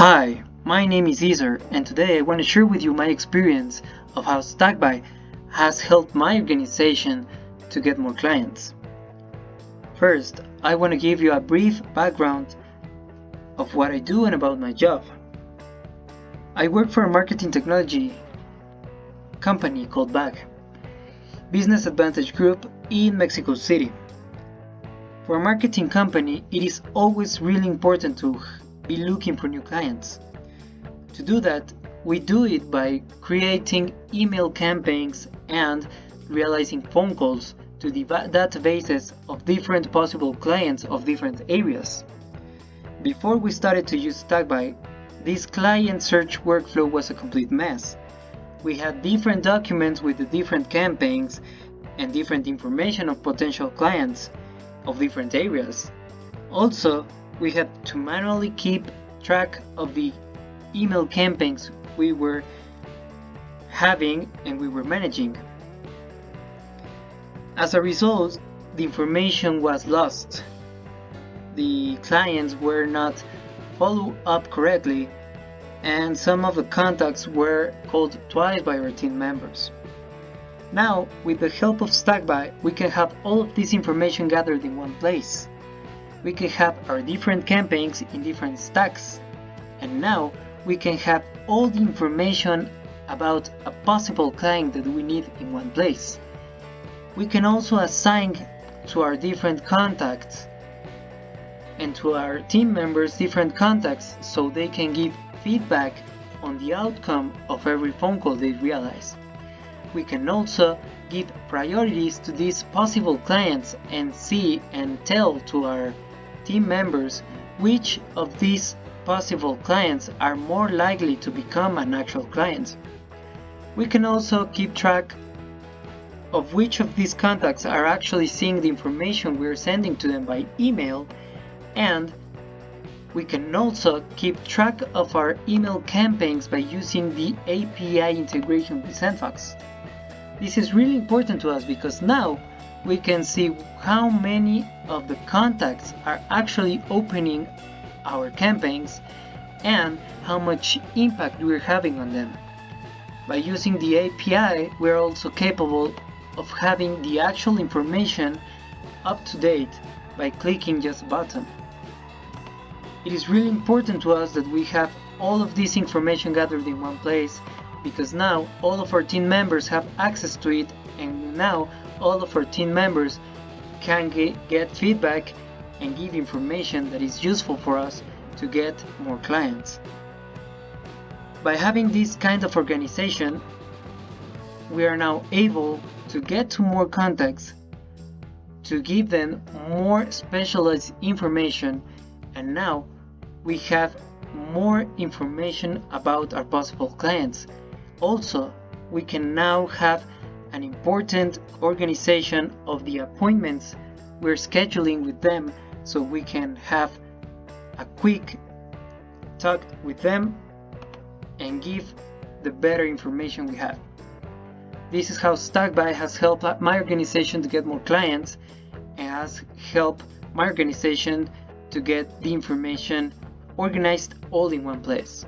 Hi, my name is Cesar, and today I want to share with you my experience of how Stackby has helped my organization to get more clients. First, I want to give you a brief background of what I do and about my job. I work for a marketing technology company called BAG, Business Advantage Group in Mexico City. For a marketing company, it is always really important to be looking for new clients. To do that, we do it by creating email campaigns and realizing phone calls to the databases of different possible clients of different areas. Before we started to use Stackby, this client search workflow was a complete mess. We had different documents with the different campaigns and different information of potential clients of different areas. Also, we had to manually keep track of the email campaigns we were having and we were managing. As a result, the information was lost. The clients were not followed up correctly, and some of the contacts were called twice by our team members. Now, with the help of Stackby, we can have all of this information gathered in one place. We can have our different campaigns in different stacks, and now we can have all the information about a possible client that we need in one place. We can also assign to our different contacts and to our team members different contacts so they can give feedback on the outcome of every phone call they realize. We can also give priorities to these possible clients and see and tell to our team members which of these possible clients are more likely to become an actual client. We can also keep track of which of these contacts are actually seeing the information we're sending to them by email, and we can also keep track of our email campaigns by using the API integration with Sendfox. This is really important to us because now we can see how many of the contacts are actually opening our campaigns and how much impact we're having on them. By using the API, we're also capable of having the actual information up to date by clicking just a button. It is really important to us that we have all of this information gathered in one place because now all of our team members have access to it, and now all of our team members can get feedback and give information that is useful for us to get more clients. By having this kind of organization, we are now able to get to more contacts, to give them more specialized information, and now we have more information about our possible clients. Also, we can now have an important organization of the appointments we're scheduling with them so we can have a quick talk with them and give the better information we have. This is how Stackby has helped my organization to get more clients and has helped my organization to get the information organized all in one place.